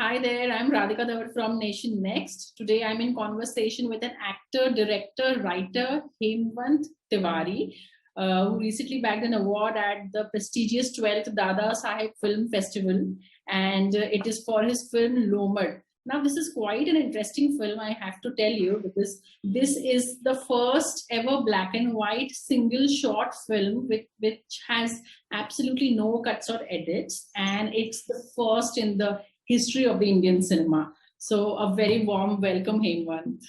Hi there, I'm Radhika Dhawan from Nation Next. Today I'm in conversation with an actor, director, writer, Hemwant Tiwari, who recently bagged an award at the prestigious 12th Dada Saheb Film Festival, and it is for his film Lomad. Now, this is quite an interesting film, I have to tell you, because this is the first ever black and white single short film which has absolutely no cuts or edits, and it's the first in the history of the Indian cinema. So a very warm welcome, Hemwant.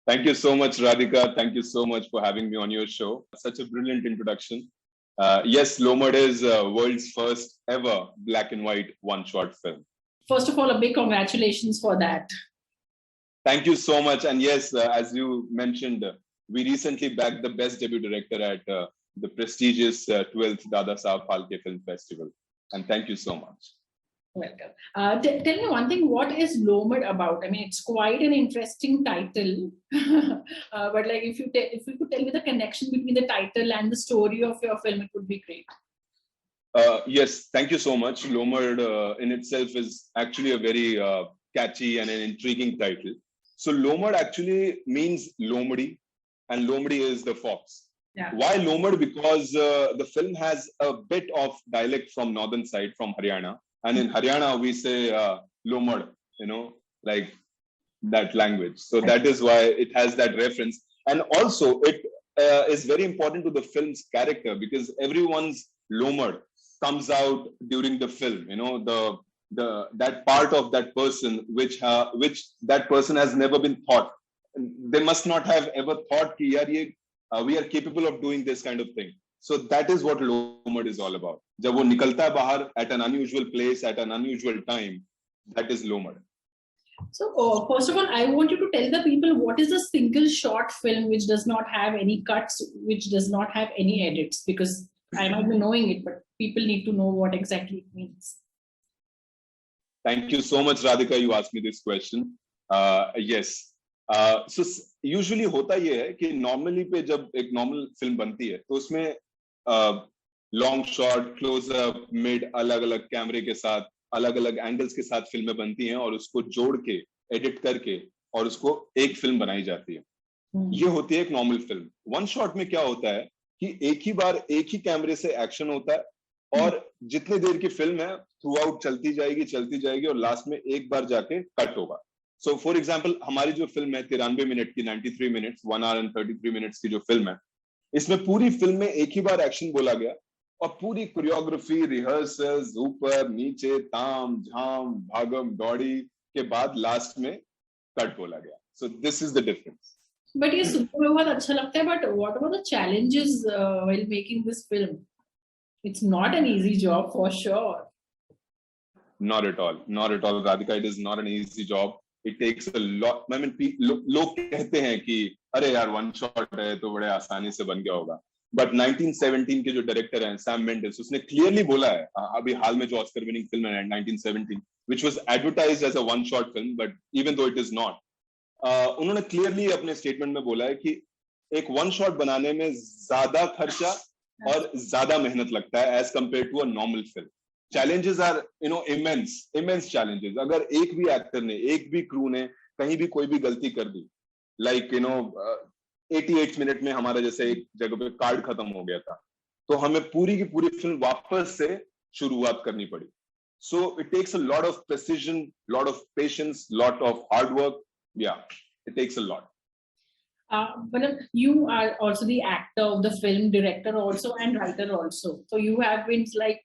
Thank you so much, Radhika. Thank you so much for having me on your show. Such a brilliant introduction. Yes, Lomad is world's first ever black and white one-shot film. First of all, a big congratulations for that. Thank you so much. And yes, as you mentioned, we recently bagged the best debut director at the prestigious 12th Dada Saheb Phalke Film Festival. And thank you so much. Welcome. Tell me one thing, what is Lomad about? I mean, it's quite an interesting title, but like if you could tell me the connection between the title and the story of your film, it would be great. Yes, thank you so much. Lomad in itself is actually a very catchy and an intriguing title. So Lomad actually means Lomadi, and Lomadi is the fox. Yeah. Why Lomad? Because the film has a bit of dialect from northern side, from Haryana. And in Haryana, we say Lomad, like that language. So that is why it has that reference. And also, it is very important to the film's character, because everyone's Lomad comes out during the film. That part of that person which that person has never been thought. They must not have ever thought that we are capable of doing this kind of thing. So that is what Lomad is all about. जब वो निकलता है बाहर at an unusual place at an unusual time, that is Lomad. So first of all, I want you to tell the people what is a single short film which does not have any cuts, which does not have any edits, because I might be knowing it, but people need to know what exactly it means. Thank you so much, Radhika. You asked me this question. Yes. So usually होता ये है कि normally पे जब एक normal film बनती है तो उसमें लॉन्ग शॉट, क्लोजअप, मिड, अलग अलग कैमरे के साथ, अलग अलग एंगल्स के साथ फिल्में बनती हैं और उसको जोड़ के, एडिट करके और उसको एक फिल्म बनाई जाती है. ये होती है एक नॉर्मल फिल्म. वन शॉट में क्या होता है कि एक ही बार एक ही कैमरे से एक्शन होता है और जितने देर की फिल्म है थ्रू आउट चलती जाएगी और लास्ट में एक बार जाके कट होगा. सो फॉर एग्जाम्पल, हमारी जो फिल्म है 93 मिनट की, 93 मिनट्स, 1 hour and 33 minutes की जो फिल्म है, इसमें पूरी फिल्म में एक ही बार एक्शन बोला गया और पूरी कोरियोग्राफी, रिहर्सल्स, ऊपर नीचे, ताम झाम, भागम दौड़ी के बाद लास्ट में कट बोला गया. So this is the difference. But ये सुनने में बहुत अच्छा लगता है, but what were the challenges while making this film? It's not an easy job for sure. Not at all, Radhika. It is not an easy job. It takes a lot. I mean, लोग कहते हैं कि अरे यार one shot है तो बड़े आसानी से बन गया होगा. बट 1917 के जो डायरेक्टर हैं सैम मेंडेस, उसने क्लियरली बोला है, अभी हाल में जो ऑस्कर विनिंग फिल्म है 1917, which was advertised as a one shot film, but even though it is not, उन्होंने क्लियरली अपने स्टेटमेंट में बोला है कि एक वन शॉट बनाने में ज्यादा खर्चा और ज्यादा मेहनत लगता है as compare to a normal film. Challenges are, immense challenges. अगर एक भी एक्टर ने, एक भी क्रू ने कहीं भी कोई भी गलती कर दी, like 88 मिनट में हमारा जैसे एक जगह पे कार्ड खत्म हो गया था, तो हमें पूरी की पूरी फिल्म वापस से शुरुआत करनी पड़ी. So it takes a lot of precision, lot of patience, lot of hard work. Yeah, it takes a lot. But you are also the actor of the film, director also, and writer also. So you have been like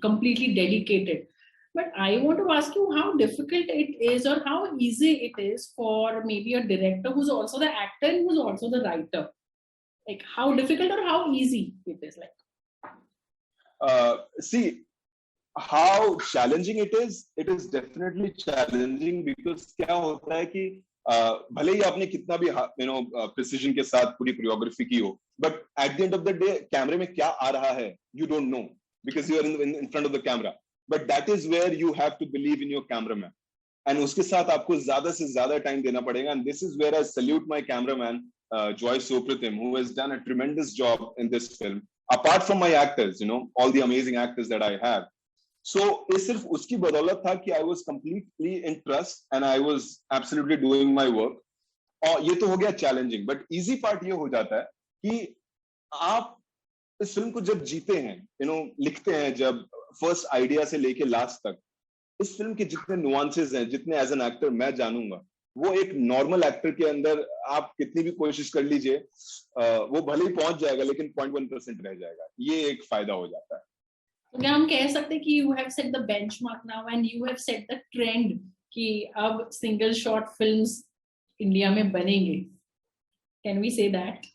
completely dedicated. But I want to ask you how difficult it is or how easy it is for maybe a director who's also the actor and who's also the writer. Like how difficult or how easy it is like? See, how challenging it is definitely challenging, because क्या होता है कि भले ही आपने कितना भी precision के साथ पूरी choreography की हो, but at the end of the day कैमरे में क्या आ रहा है you don't know, because you are in front of the camera. But that is where you have to believe in your cameraman, and उसके साथ आपको ज़्यादा से ज़्यादा time देना पड़ेगा. And this is where I salute my cameraman Joy Sopratim, who has done a tremendous job in this film. Apart from my actors, all the amazing actors that I have, So ये सिर्फ उसकी बदौलत था कि I was completely in trust and I was absolutely doing my work. और ये तो हो गया चैलेंजिंग, बट इजी पार्ट ये हो जाता है कि आप इस फिल्म को जब जीते हैं, लिखते हैं, जब फर्स्ट आइडिया से लेके लास्ट तक, इस फिल्म के जितने नुआंसेस हैं, जितने एज एन एक्टर मैं जानूंगा, वो एक नॉर्मल एक्टर के अंदर आप कितनी भी कोशिश कर लीजिए, वो भले ही पहुंच जाएगा लेकिन 0.1% रह जाएगा. ये एक फायदा हो जाता है. तो क्या हम कह सकते हैं कि you have set the benchmark now and you have set the trend कि अब सिंगल शॉट फिल्म्स इंडिया में बनेंगे? Can we say that?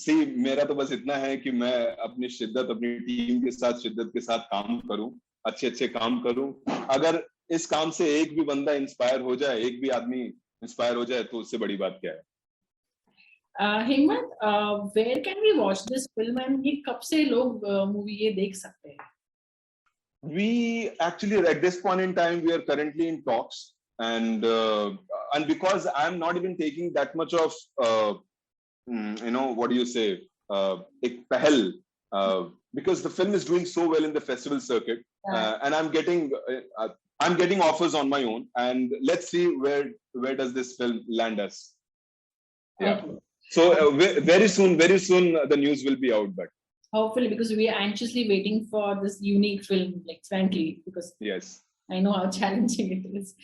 See मेरा तो बस इतना है कि मैं अपनी शिद्दत, अपनी टीम के साथ शिद्दत के साथ काम करूं, अच्छे काम करूं. अगर इस काम से एक भी बंदा इंस्पायर हो जाए, एक भी आदमी इंस्पायर हो जाए, तो उससे बड़ी बात क्या है. Hemant, where can we watch this film and ये कब से लोग मूवी ये देख सकते हैं? We actually at this point in time we are currently in talks, and because I'm not even taking that much of what do you say, ek pehal, because the film is doing so well in the festival circuit, and I'm getting offers on my own, and let's see where does this film land us. Yeah. Okay. So very soon the news will be out, but hopefully, because we are anxiously waiting for this unique film, like frankly, because yes, I know how challenging it is.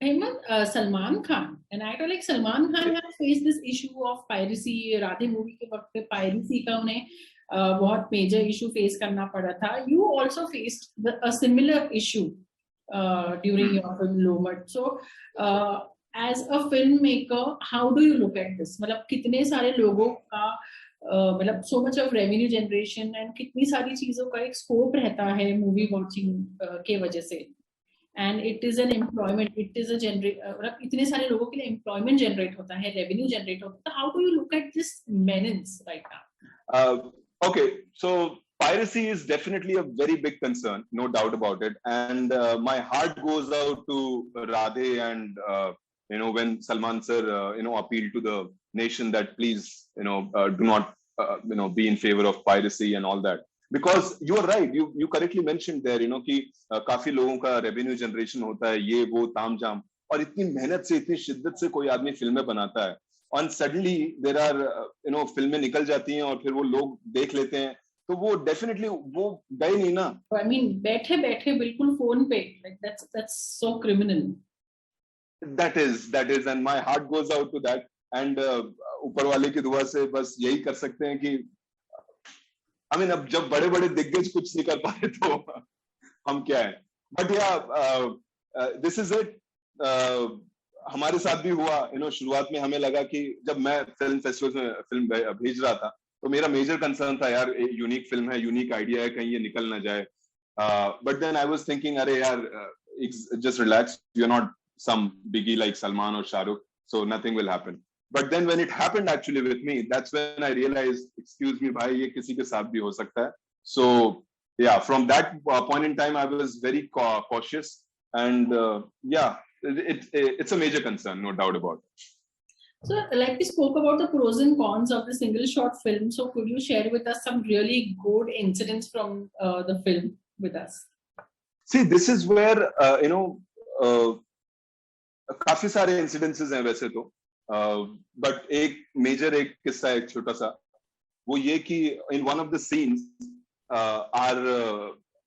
Hemant, Salman Khan, an actor like Salman Khan has faced this issue of piracy. Radhe movie के वक्त पे piracy का उन्हें बहुत major issue face करना पड़ा था. You also faced a similar issue during your film Lomad. So as a filmmaker, how do you look at this? मतलब कितने सारे लोगों का मतलब so much of revenue generation and कितनी सारी चीजों का एक scope रहता है movie watching के वजह से, and it is an employment, it is a मतलब इतने सारे लोगों के लिए employment generate होता है, revenue generate होता है. How do you look at this menace right now? Okay, so piracy is definitely a very big concern, no doubt about it, and my heart goes out to Radhe and when Salman sir appealed to the nation that please do not be in favor of piracy and all that, because you are right, you correctly mentioned there कि काफी लोगों का revenue generation होता है, ये वो तामझाम, और इतनी मेहनत से, इतनी शिद्दत से कोई आदमी फिल्में बनाता है, और suddenly there are फिल्में निकल जाती हैं और फिर वो लोग देख लेते हैं, तो वो definitely वो गए नहीं ना. I mean बैठे बैठे बिल्कुल फोन पे, like that's so criminal. That is, and my heart goes out to that, and ऊपर वाले की दुआ से बस यही कर सकते हैं कि I mean अब जब बड़े बड़े दिग्गज कुछ नहीं कर पाए तो हम क्या है. But yeah, this is it. हमारे साथ भी हुआ, शुरुआत में हमें लगा कि जब मैं फिल्म फेस्टिवल में फिल्म भेज रहा था तो मेरा मेजर कंसर्न था यार, यूनिक फिल्म है, यूनिक आइडिया है, कहीं ये निकल ना जाए. But then I was thinking, अरे यार, just relax, you're not some biggie like Salman or Shah Rukh, so nothing will happen. But then when it happened actually with me, that's when I realized, excuse me bhai, ye kisi ke saath bhi ho sakta hai. So yeah, from that point in time I was very cautious, and yeah, it's a major concern, no doubt about it. So like we spoke about the pros and cons of the single short film, so could you share with us some really good incidents from the film with us? See, this is where काफी सारे incidences हैं वैसे तो, but एक major एक किस्सा, एक छोटा सा, वो ये कि in one of the scenes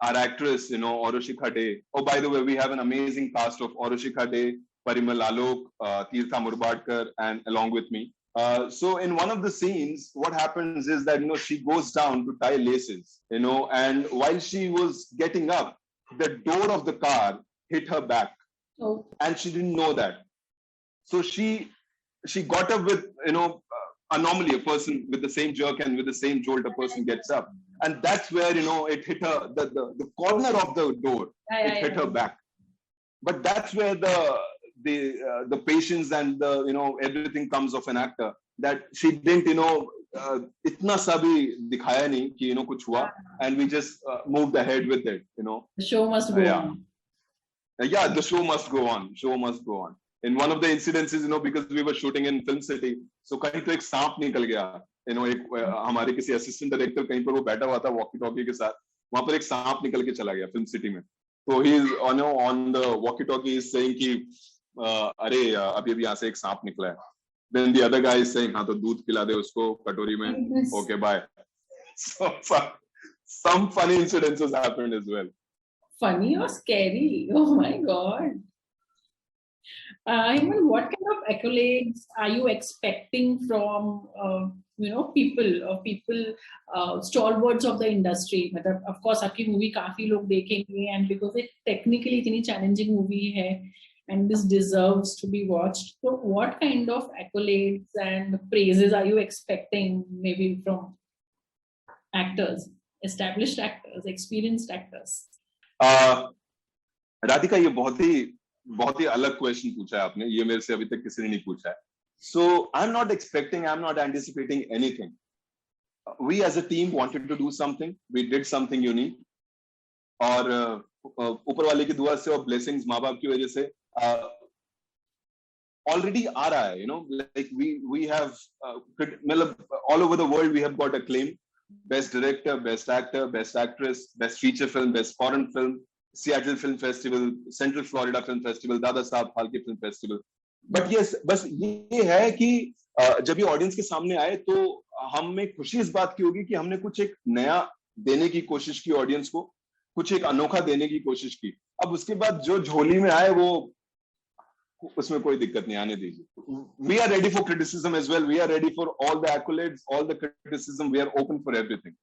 our actress, Oroshika De. Oh, by the way, we have an amazing cast of Oroshika De, Parimal Alok, Tirtha Murbadkar, and along with me. So in one of the scenes, what happens is that, she goes down to tie laces, and while she was getting up, the door of the car hit her back. Oh. And she didn't know that. So she got up with, normally a person with the same jerk and with the same jolt a person gets up. And that's where, it hit her, the corner of the door, it hit her back. But that's where the patience and the, everything comes of an actor, that she didn't, itna sa bhi dikhaya nahi ki, kuch hua, and we just moved ahead with it, The show must go on. Yeah, the show must go on. Show must go on. In one of the incidences, because we were shooting in Film City, so kahin to ek saap nikal gaya. एक हमारे किसी assistant director कहीं पर वो बैठा हुआ था walkie talkie के साथ, वहां पर एक सांप निकल के चला गया फिल्म सिटी में, तो he is on the walkie talkie is saying कि अरे अभी अभी यहाँ से एक सांप निकला है, then the other guy is saying हाँ तो दूध पिला दे उसको कटोरी में, okay bye. So some funny incidences happened as well. Funny or scary? Oh my God. Hemant, what kind of accolades are you expecting from people stalwarts of the industry? मतलब of course आपकी movie काफी लोग देखेंगे and because it technically इतनी challenging movie है and this deserves to be watched. So what kind of accolades and praises are you expecting maybe from actors, established actors, experienced actors? Radhika ये बहुत ही अलग question पूछा है आपने, ये मेरे से अभी तक किसी ने नहीं पूछा है. So I'm not expecting, I'm not anticipating anything. We as a team wanted to do something, we did something unique, और ऊपर वाले की दुआ से और ब्लेसिंग्स माँ बाप की वजह से already आ रहा है, like we have all over the world we have got acclaim. Best director, best actor, best actress, best feature film, best foreign film, Seattle Film Festival, Central Florida Film Festival, Dada Saab Phalke Film Festival. But yes, बस ये है कि जब ये audience के सामने आए तो हमें खुशी इस बात की होगी कि हमने कुछ एक नया देने की कोशिश की ऑडियंस को, कुछ एक अनोखा देने की कोशिश की. अब उसके बाद जो झोली में आए वो उसमें कोई दिक्कत नहीं, आने दीजिए. We are ready for criticism as well. We are ready for all the accolades, all the criticism. We are open for everything.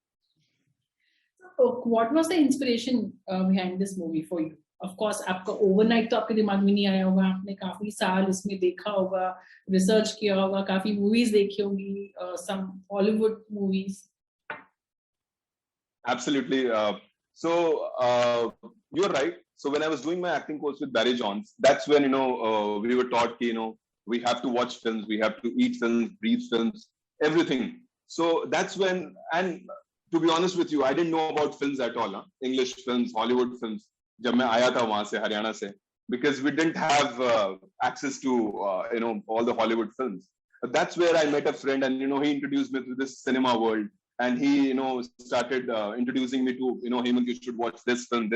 So, what was the inspiration behind this movie for you? Of course, आपका overnight तो आपके दिमाग में नहीं आया होगा. आपने काफी साल इसमें देखा होगा, research किया होगा, काफी movies देखी होंगी, some Hollywood movies. Absolutely. You're right. So when I was doing my acting course with Barry Johns, that's when we were taught we have to watch films, we have to eat films, breathe films, everything. So that's when, and to be honest with you, I didn't know about films at all, English films, Hollywood films. जब मैं आया था वहां से हरियाणा से, because we didn't have access to all the Hollywood films. But that's where I met a friend, and he introduced me to this cinema world, and he started introducing me to Hemant, you should watch this film.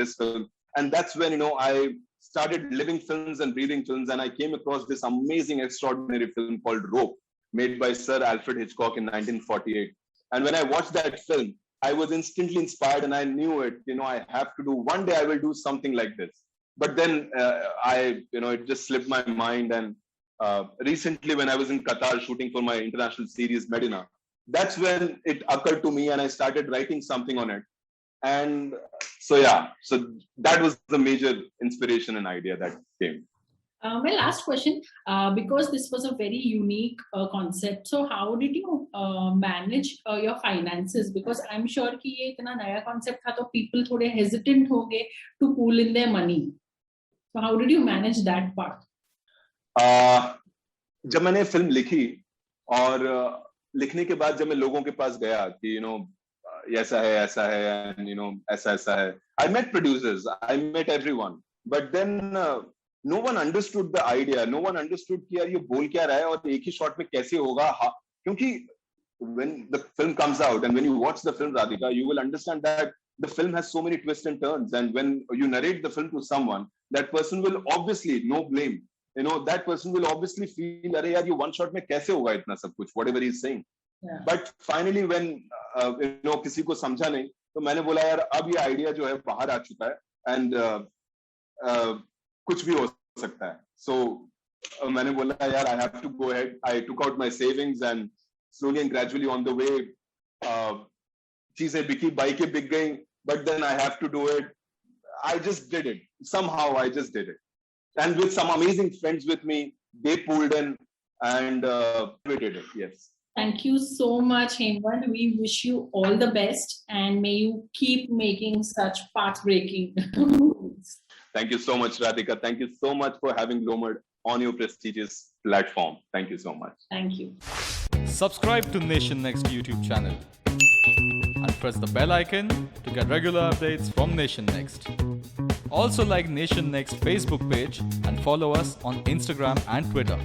And that's when, I started living films and breathing films, and I came across this amazing, extraordinary film called Rope, made by Sir Alfred Hitchcock in 1948. And when I watched that film, I was instantly inspired, and I knew it, I have to do, one day I will do something like this. But then it just slipped my mind. And recently when I was in Qatar shooting for my international series, Medina, that's when it occurred to me, and I started writing something on it. And so that was the major inspiration and idea that came. My last question, because this was a very unique concept, so how did you manage your finances? Because I'm sure कि ये इतना नया concept था तो people थोड़े hesitant हो गए to pool in their money. So how did you manage that part? जब मैंने फिल्म लिखी और लिखने के बाद जब मैं लोगों के पास गया कि ऐसा है and ऐसा है, I met producers, I met everyone, but then no one understood the idea, no one understood कि यार ये बोल क्या रहा है और एक ही शॉट में कैसे होगा. क्योंकि when the film comes out and when you watch the film, Radhika, you will understand that the film has so many twists and turns, and when you narrate the film to someone, that person will obviously, no blame, that person will obviously feel अरे यार ये one shot में कैसे होगा इतना सब कुछ, whatever he is saying. Yeah. But finally when किसी को समझा नहीं तो मैंने बोला यार अब ये आइडिया जो है बाहर आ चुका है, and कुछ भी हो सकता है. So मैंने बोला यार I have to go ahead. I took out my savings, and slowly and gradually on the way चीजें बिकी, बाइकें बिक गई, but then I have to do it. I just did it. Somehow I just did it. And with some amazing friends with me, they pulled in, and we did it. Yes. Thank you so much, Hemant. We wish you all the best, and may you keep making such path-breaking movies. Thank you so much, Radhika. Thank you so much for having Glomard on your prestigious platform. Thank you so much. Thank you. Subscribe to Nation Next YouTube channel and press the bell icon to get regular updates from Nation Next. Also like Nation Next Facebook page and follow us on Instagram and Twitter.